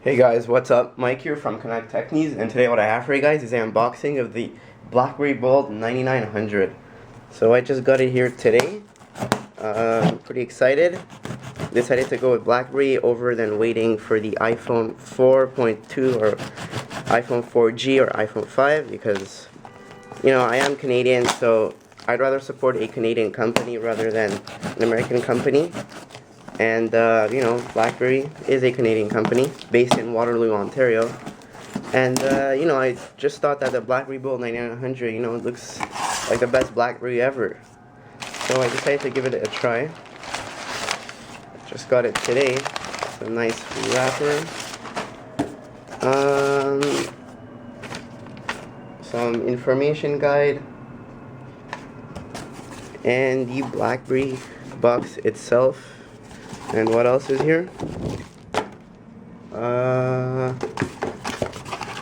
Hey guys, what's up? Mike here from Connect Tech News, and today what I have for you guys is an unboxing of the Blackberry Bold 9900. So I just got it here today. Pretty excited. Decided to go with Blackberry over than waiting for the iPhone 4.2 or iPhone 4G or iPhone 5 because, I am Canadian, so I'd rather support a Canadian company rather than an American company. And, Blackberry is a Canadian company based in Waterloo, Ontario. And, I just thought that the Blackberry Bold 9900, it looks like the best Blackberry ever. So I decided to give it a try. Just got it today. It's a nice wrapper. Some information guide. And the Blackberry box itself. And what else is here?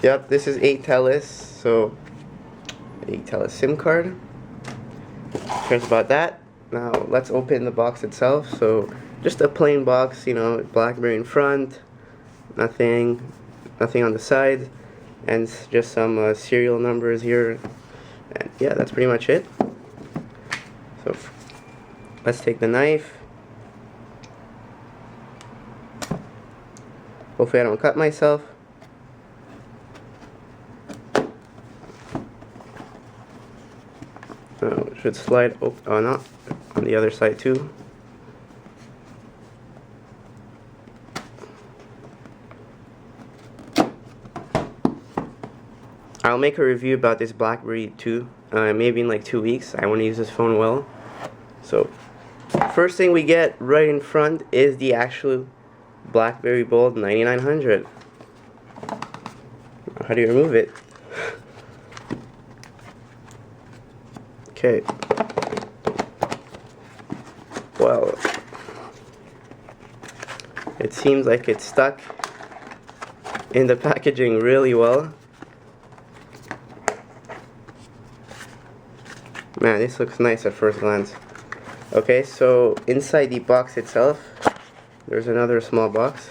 Yep, this is a TELUS, so a TELUS SIM card. Cares about that. Now let's open the box itself. So just a plain box, Blackberry in front, nothing on the sides, and just some serial numbers here. And yeah, that's pretty much it. So let's take the knife. Hopefully I don't cut myself. Should slide not on the other side too. I'll make a review about this Blackberry too, maybe in like 2 weeks. I want to use this phone well. So first thing we get right in front is the actual Blackberry Bold 9900. How do you remove it? Okay. Well, it seems like it's stuck in the packaging really well. Man, this looks nice at first glance. Okay, so inside the box itself, there's another small box.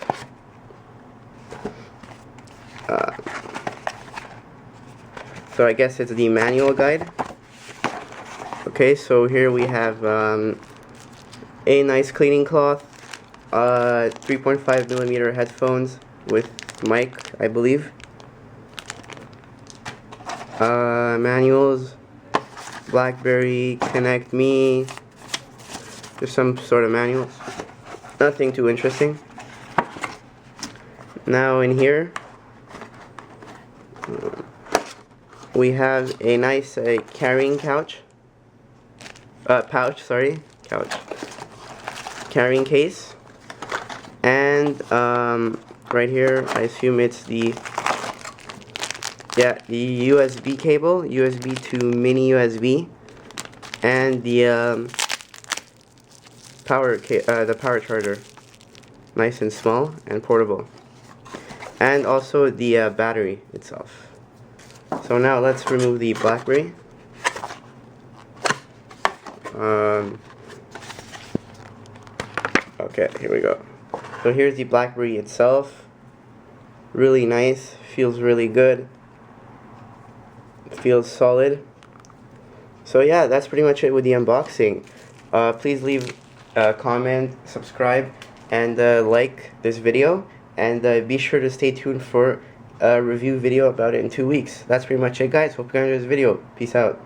So I guess it's the manual guide. Okay, so here we have a nice cleaning cloth, 3.5mm headphones with mic, I believe. Manuals, Blackberry, Connect Me, just some sort of manuals. Nothing too interesting. Now in here we have a nice carrying pouch, carrying case, and right here I assume it's the USB cable, USB to mini USB, and the power charger, nice and small and portable, and also the battery itself. So now let's remove the Blackberry. Okay, here we go. So here's the Blackberry itself. Really nice, feels really good, feels solid. So yeah, that's pretty much it with the unboxing. Please leave a comment, subscribe, and like this video, and be sure to stay tuned for a review video about it in 2 weeks. That's pretty much it, guys. Hope you enjoyed this video. Peace out.